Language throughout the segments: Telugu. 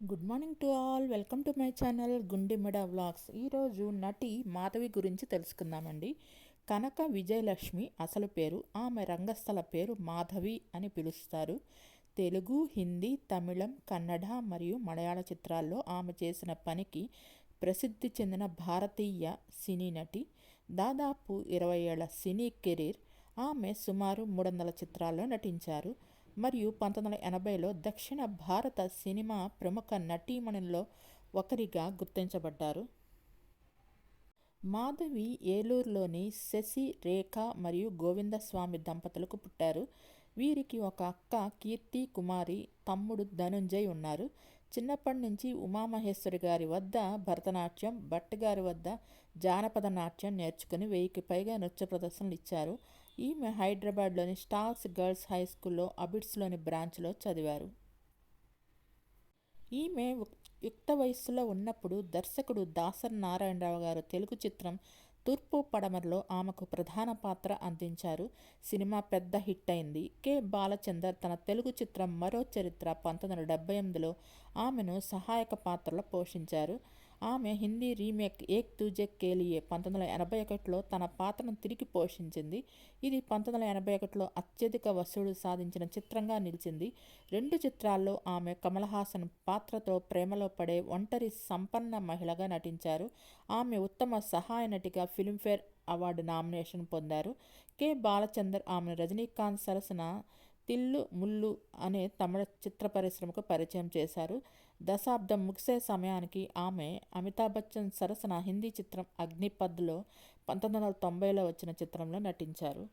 Good morning to all. Welcome to my channel Gundemida vlogs. ఈరోజు నటి మాధవి గురించి తెలుసుకుందామండి. కనక విజయలక్ష్మి అసలు పేరు, ఆమె రంగస్థల పేరు మాధవి అని పిలుస్తారు. తెలుగు, హిందీ, తమిళం, కన్నడ మరియు మలయాళ చిత్రాల్లో ఆమె చేసిన పనికి ప్రసిద్ధి చెందిన భారతీయ సినీ నటి. దాదాపు 20 ఏళ్ల సినీ కెరీర్. ఆమె సుమారు 300 చిత్రాల్లో నటించారు మరియు 1980లో దక్షిణ భారత సినిమా ప్రముఖ నటీమణుల్లో ఒకరిగా గుర్తించబడ్డారు. మాధవి ఏలూరులోని శశి, రేఖ మరియు గోవిందస్వామి దంపతులకు పుట్టారు. వీరికి ఒక అక్క కీర్తి కుమారి, తమ్ముడు ధనుంజయ్ ఉన్నారు. చిన్నప్పటి నుంచి ఉమామహేశ్వరి గారి వద్ద భరతనాట్యం, భట్ గారి వద్ద జానపద నాట్యం నేర్చుకుని 1000కి పైగా నృత్య ప్రదర్శనలు ఇచ్చారు. ఈమె హైదరాబాద్లోని స్టార్స్ గర్ల్స్ హై స్కూల్లో అబిడ్స్లోని బ్రాంచ్లో చదివారు. ఈమె యుక్త వయస్సులో ఉన్నప్పుడు దర్శకుడు దాసరి నారాయణరావు గారు తెలుగు చిత్రం తూర్పు పడమరలో ఆమెకు ప్రధాన పాత్ర అందించారు. సినిమా పెద్ద హిట్ అయింది. కె బాలచందర్ తన తెలుగు చిత్రం మరో చరిత్ర 1978లో ఆమెను సహాయక పాత్రలో పోషించారు. ఆమె హిందీ రీమేక్ ఏక్ తుజే కే లియే 1981లో తన పాత్రను తిరిగి పోషించింది. ఇది 1981లో అత్యధిక వసూళ్లు సాధించిన చిత్రంగా నిలిచింది. 2 చిత్రాల్లో ఆమె కమల్ హాసన్ పాత్రతో ప్రేమలో పడే ఒంటరి సంపన్న మహిళగా నటించారు. ఆమె ఉత్తమ సహాయ నటిగా ఫిల్మ్ఫేర్ అవార్డు నామినేషన్ పొందారు. కె బాలచందర్ ఆమెను రజనీకాంత్ సరసన తిల్లు ముల్లు అనే తమిళ చిత్ర పరిశ్రమకు పరిచయం చేశారు. దశాబ్దం ముగిసే సమయానికి ఆమె అమితాబ్ బచ్చన్ సరసన హిందీ చిత్రం అగ్నిపథ్లో 1990లో వచ్చిన చిత్రంలో నటించారు.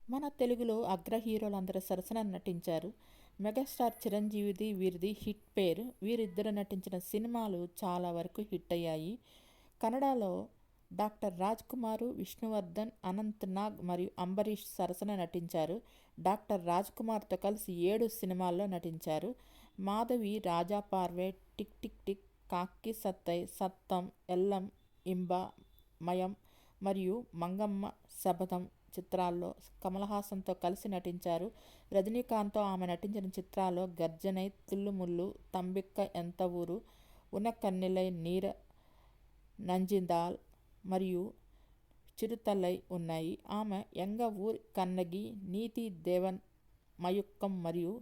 మన తెలుగులో అగ్ర హీరోలందరూ సరసన నటించారు. మెగాస్టార్ చిరంజీవిది వీరిది హిట్ పేరు. వీరిద్దరు నటించిన సినిమాలు చాలా వరకు హిట్ అయ్యాయి. కన్నడలో డాక్టర్ రాజ్ కుమార్, విష్ణువర్ధన్, అనంత్ నాగ్ మరియు అంబరీష్ సరసన నటించారు. డాక్టర్ రాజ్ కుమార్తో కలిసి 7 సినిమాల్లో నటించారు. మాధవి రాజా పార్వే, టిక్ టిక్ టిక్, కాక్కి సత్తై, సత్తం, ఎల్లం, ఇంబా, మయం మరియు మంగమ్మ శపథం చిత్రాల్లో కమల్ హాసన్తో కలిసి నటించారు. రజనీకాంత్తో ఆమె నటించిన చిత్రాల్లో గర్జనై, తుల్లుముల్లు, తంబిక్క ఎంత ఊరు, ఉనకన్నెలై నీర నంజిందాల్ మరియు చిరుతలై ఉన్నాయి. ఆమె ఎంగ ఊర్ కన్నగి, నీతి దేవన్ మయుక్కం మరియు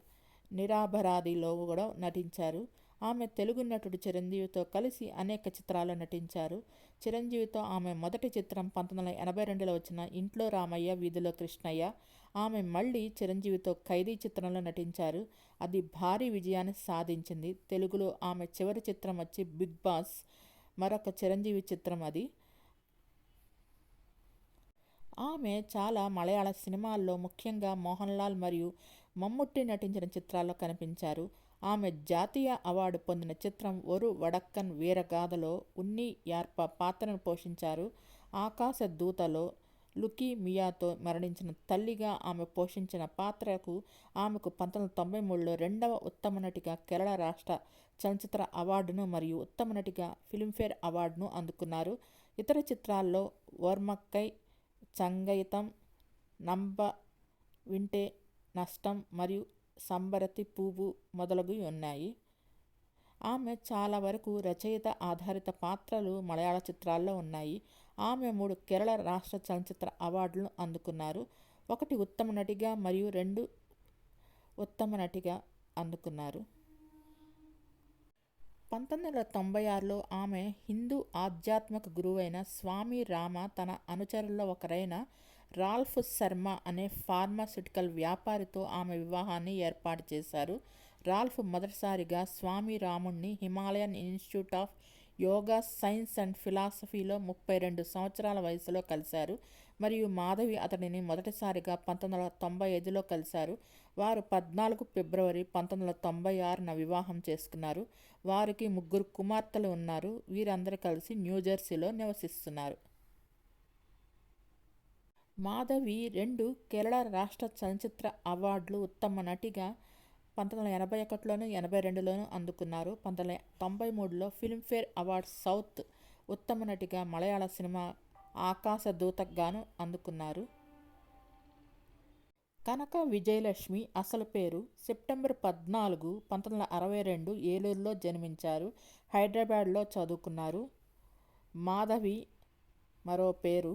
నిరాభరాదిలో కూడా నటించారు. ఆమె తెలుగు నటుడు చిరంజీవితో కలిసి అనేక చిత్రాల్లో నటించారు. చిరంజీవితో ఆమె మొదటి చిత్రం 1982లో వచ్చిన ఇంట్లో రామయ్య వీధిలో కృష్ణయ్య. ఆమె మళ్ళీ చిరంజీవితో ఖైదీ చిత్రంలో నటించారు. అది భారీ విజయాన్ని సాధించింది. తెలుగులో ఆమె చివరి చిత్రం వచ్చి బిగ్ బాస్, మరొక చిరంజీవి చిత్రం అది. ఆమె చాలా మలయాళ సినిమాల్లో ముఖ్యంగా మోహన్ లాల్ మరియు మమ్ముట్టి నటించిన చిత్రాల్లో కనిపించారు. ఆమె జాతీయ అవార్డు పొందిన చిత్రం ఒరు వడక్కన్ వీరగాథలో ఉన్ని యార్ప పాత్రను పోషించారు. ఆకాశ దూతలో లుకీమియాతో మరణించిన తల్లిగా ఆమె పోషించిన పాత్రకు ఆమెకు 1993లో 2వ ఉత్తమ నటిగా కేరళ రాష్ట్ర చలనచిత్ర అవార్డును మరియు ఉత్తమ నటిగా ఫిల్మ్ఫేర్ అవార్డును అందుకున్నారు. ఇతర చిత్రాల్లో ఓర్మక్కై, చంగయితం, నంబ వింటే నష్టం మరియు సంబరతి పువ్వు మొదలగువి ఉన్నాయి. ఆమె చాలా వరకు రచయిత ఆధారిత పాత్రలు మలయాళ చిత్రాల్లో ఉన్నాయి. ఆమె 3 కేరళ రాష్ట్ర చలనచిత్ర అవార్డులను అందుకున్నారు. 1 ఉత్తమ నటిగా మరియు 2 ఉత్తమ నటిగా అందుకున్నారు. 1996లో ఆమె హిందూ ఆధ్యాత్మిక గురువైన స్వామి రామ తన అనుచరుల్లో ఒకరైన రాల్ఫ్ శర్మ అనే ఫార్మాస్యూటికల్ వ్యాపారితో ఆమె వివాహాన్ని ఏర్పాటు చేశారు. రాల్ఫ్ మొదటిసారిగా స్వామి రాముణ్ణి Himalayan institute of yoga science and ఫిలాసఫీలో 32 సంవత్సరాల వయసులో కలిశారు మరియు మాధవి అతడిని మొదటిసారిగా 1995లో కలిశారు. వారు 14 ఫిబ్రవరి 1996న వివాహం చేసుకున్నారు. వారికి 3 కుమార్తెలు ఉన్నారు. వీరందరూ కలిసి న్యూజెర్సీలో నివసిస్తున్నారు. మాధవి 2 కేరళ రాష్ట్ర చలనచిత్ర అవార్డులు ఉత్తమ నటిగా 1981లోను 82లోను అందుకున్నారు. 1993లో ఫిల్మ్ఫేర్ అవార్డ్స్ సౌత్ ఉత్తమ నటిగా మలయాళ సినిమా ఆకాశదూతకు గాను అందుకున్నారు. కనక విజయలక్ష్మి అసలు పేరు సెప్టెంబర్ 14, 1962 ఏలూరులో జన్మించారు. హైదరాబాద్లో చదువుకున్నారు. మాధవి మరో పేరు.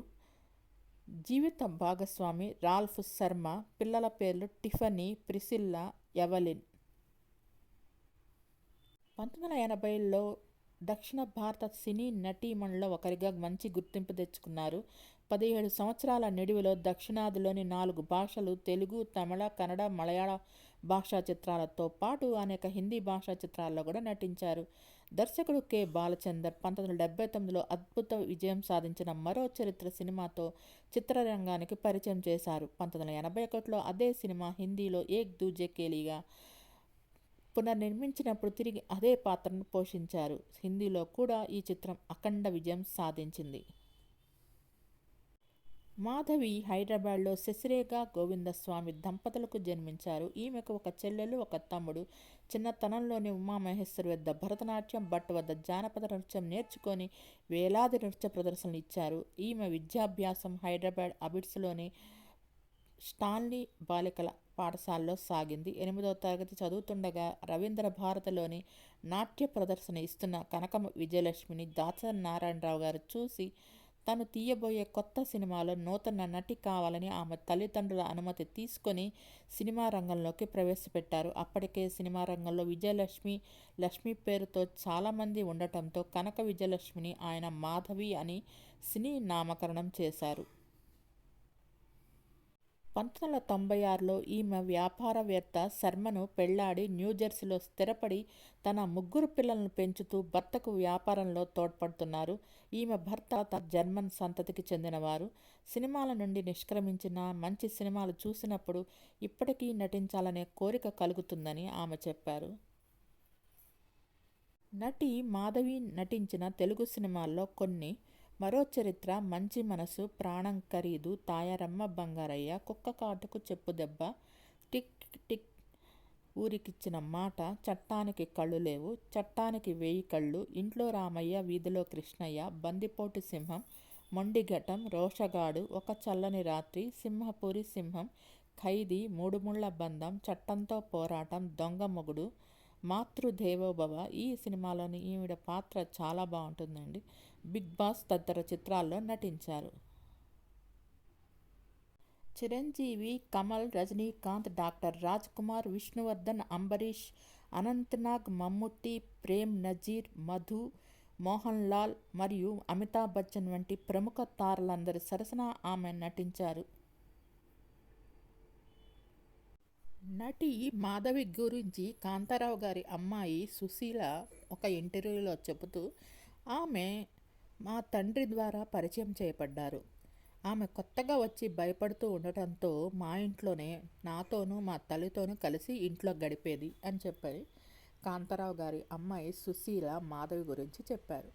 జీవిత భాగస్వామి రాల్ఫ్ శర్మ. పిల్లల పేర్లు టిఫనీ, ప్రిసిల్లా, ఎవలిన్. 1980లో దక్షిణ భారత సినీ నటీమణుల్లో ఒకరిగా మంచి గుర్తింపు తెచ్చుకున్నారు. 17 సంవత్సరాల నిడివిలో దక్షిణాదిలోని 4 భాషలు తెలుగు, తమిళ, కన్నడ, మలయాళ భాషా చిత్రాలతో పాటు అనేక హిందీ భాషా చిత్రాల్లో కూడా నటించారు. దర్శకుడు కె. బాలచందర్ 1979లో అద్భుత విజయం సాధించిన మరో చరిత్ర సినిమాతో చిత్రరంగానికి పరిచయం చేశారు. 1981లో అదే సినిమా హిందీలో ఏక్ దూజే కేలీగా పునర్నిర్మించినప్పుడు తిరిగి అదే పాత్రను పోషించారు. హిందీలో కూడా ఈ చిత్రం అఖండ విజయం సాధించింది. మాధవి హైదరాబాద్లో శశిరేఖ గోవిందస్వామి దంపతులకు జన్మించారు. ఈమెకు ఒక చెల్లెలు, ఒక తమ్ముడు. చిన్నతనంలోని ఉమామహేశ్వరి వద్ద భరతనాట్యం, భట్ వద్ద జానపద నృత్యం నేర్చుకొని వేలాది నృత్య ప్రదర్శనలు ఇచ్చారు. ఈమె విద్యాభ్యాసం హైదరాబాద్ అబిడ్స్లోని స్టాన్లీ బాలికల పాఠశాలలో సాగింది. 8వ తరగతి చదువుతుండగా రవీంద్ర భారతిలోని నాట్య ప్రదర్శన ఇస్తున్న కనక విజయలక్ష్మిని దాసరి నారాయణరావు గారు చూసి తను తీయబోయే కొత్త సినిమాలో నూతన నటి కావాలని ఆమె తల్లిదండ్రుల అనుమతి తీసుకొని సినిమా రంగంలోకి ప్రవేశపెట్టారు. అప్పటికే సినిమా రంగంలో విజయలక్ష్మి, లక్ష్మి పేరుతో చాలామంది ఉండటంతో కనక విజయలక్ష్మిని ఆయన మాధవి అని సినీ నామకరణం చేశారు. 1996లో ఈమె వ్యాపారవేత్త శర్మను పెళ్లాడి న్యూజెర్సీలో స్థిరపడి తన 3 పిల్లలను పెంచుతూ భర్తకు వ్యాపారంలో తోడ్పడుతున్నారు. ఈమె భర్త జర్మన్ సంతతికి చెందినవారు. సినిమాల నుండి నిష్క్రమించిన మంచి సినిమాలు చూసినప్పుడు ఇప్పటికీ నటించాలనే కోరిక కలుగుతుందని ఆమె చెప్పారు. నటి మాధవి నటించిన తెలుగు సినిమాల్లో కొన్ని: మరో చరిత్ర, మంచి మనసు, ప్రాణం ఖరీదు, తాయారమ్మ బంగారయ్య, కుక్క కాటుకు చెప్పు దెబ్బ, టిక్ టిక్, ఊరికిచ్చిన మాట, చట్టానికి కళ్ళు లేవు, చట్టానికి 1000 కళ్ళు, ఇంట్లో రామయ్య వీధిలో కృష్ణయ్య, బందిపోటు సింహం, మొండిఘటం, రోషగాడు, ఒక చల్లని రాత్రి, సింహపురి సింహం, ఖైదీ, 3 ముళ్ళ బంధం, చట్టంతో పోరాటం, దొంగ మొగుడు, మాతృదేవోభవ. ఈ సినిమాలోని ఈవిడ పాత్ర చాలా బాగుంటుందండి. బిగ్ బాస్ తదితర చిత్రాల్లో నటించారు. చిరంజీవి, కమల్, రజనీకాంత్, డాక్టర్ రాజ్ కుమార్, విష్ణువర్ధన్, అంబరీష్, అనంతనాగ్, మమ్ముట్టి, ప్రేమ్ నజీర్, మధు, మోహన్ లాల్ మరియు అమితాబ్ బచ్చన్ వంటి ప్రముఖ తారలందరి సరసన ఆమె నటించారు. నటి మాధవి గురించి కాంతారావు గారి అమ్మాయి సుశీల ఒక ఇంటర్వ్యూలో చెబుతూ, ఆమె మా తండ్రి ద్వారా పరిచయం చేయబడ్డారు. ఆమె కొత్తగా వచ్చి భయపడుతూ ఉండటంతో మా ఇంట్లోనే నాతోనూ మా తల్లితోనూ కలిసి ఇంట్లో గడిపేది అని చెప్పి కాంతారావు గారి అమ్మాయి సుశీల మాధవి గురించి చెప్పారు.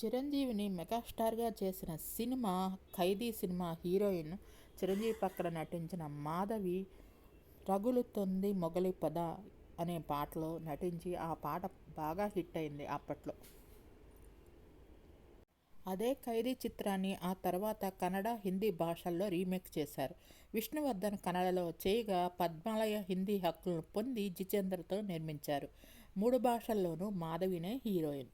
చిరంజీవిని మెగాస్టార్గా చేసిన సినిమా ఖైదీ సినిమా హీరోయిన్ చిరంజీవి పక్కన నటించిన మాధవి రగులుతోంది మొగలి పద అనే పాటలో నటించి ఆ పాట బాగా హిట్ అయింది అప్పట్లో. అదే ఖైదీ చిత్రాన్ని ఆ తర్వాత కన్నడ, హిందీ భాషల్లో రీమేక్ చేశారు. విష్ణువర్ధన్ కన్నడలో చేయగా పద్మాలయ హిందీ హక్కులను పొంది జితేంద్రతో నిర్మించారు. 3 భాషల్లోనూ మాధవినే హీరోయిన్.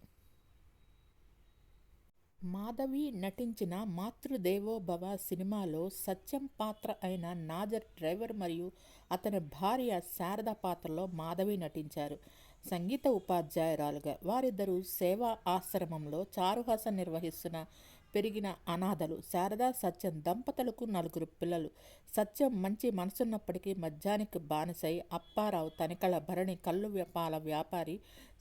మాధవి నటించిన మాతృదేవోభవ సినిమాలో సత్యం పాత్ర అయిన నాజర్ డ్రైవర్ మరియు అతని భార్య శారద పాత్రలో మాధవి నటించారు సంగీత ఉపాధ్యాయురాలుగా. వారిద్దరూ సేవా ఆశ్రమంలో చారుహాసం నిర్వహిస్తున్న పెరిగిన అనాథలు. శారద, సత్యం దంపతులకు 4 పిల్లలు. సత్యం మంచి మనసున్నప్పటికీ మద్యానికి బానిసై అప్పారావు తనికల భరణి కళ్ళు పాల వ్యాపారి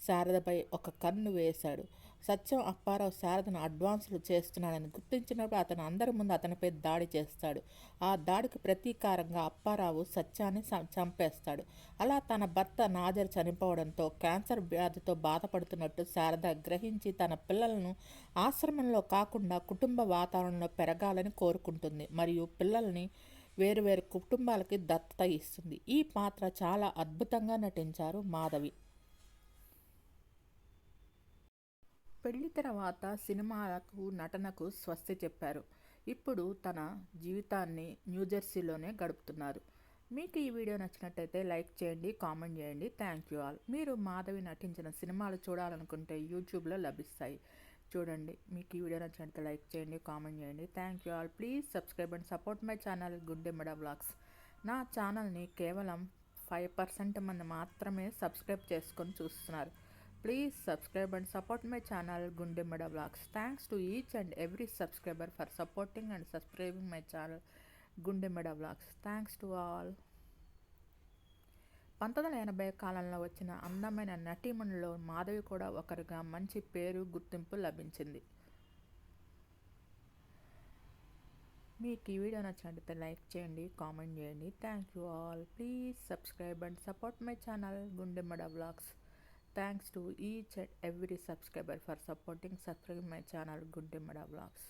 శారదపై ఒక కన్ను వేశాడు. సత్యం అప్పారావు శారదను అడ్వాన్సులు చేస్తున్నాడని గుర్తించినప్పుడు అతను అందరి ముందు అతనిపై దాడి చేస్తాడు. ఆ దాడికి ప్రతీకారంగా అప్పారావు సత్యాన్ని చంపేస్తాడు. అలా తన భర్త నాజర్ చనిపోవడంతో క్యాన్సర్ వ్యాధితో బాధపడుతున్నట్టు శారద గ్రహించి తన పిల్లలను ఆశ్రమంలో కాకుండా కుటుంబ వాతావరణంలో పెరగాలని కోరుకుంటుంది మరియు పిల్లల్ని వేరువేరు కుటుంబాలకి దత్తత ఇస్తుంది. ఈ పాత్ర చాలా అద్భుతంగా నటించారు మాధవి. పెళ్లి తర్వాత సినిమాలకు, నటనకు స్వస్తి చెప్పారు. ఇప్పుడు తన జీవితాన్ని న్యూజెర్సీలోనే గడుపుతున్నారు. మీకు ఈ వీడియో నచ్చినట్టయితే లైక్ చేయండి, కామెంట్ చేయండి. Thank you all. మీరు మాధవి నటించిన సినిమాలు చూడాలనుకుంటే యూట్యూబ్లో లభిస్తాయి, చూడండి. మీకు ఈ వీడియో నచ్చినట్లయితే లైక్ చేయండి, కామెంట్ చేయండి. Thank you all. Please subscribe and support my channel Gundemmada vlogs. నా ఛానల్ని కేవలం 5% మంది మాత్రమే సబ్స్క్రైబ్ చేసుకొని చూస్తున్నారు. Please subscribe and support my channel Gundemada Vlogs. Thanks to each and every subscriber for supporting and subscribing my channel Gundemada Vlogs. Thanks to all. 1980 కాలంలో వచ్చిన అందమైన నటీమణుల్లో మాధవి కూడా ఒకరిగా మంచి పేరు, గుర్తింపు లభించింది. మీకు ఈ వీడియో నచ్చినట్లయితే లైక్ చేయండి, కామెంట్ చేయండి. Thank you all. Please subscribe and support my channel Gundemada Vlogs. Thanks to each and every subscriber for supporting my channel Gundemada Vlogs.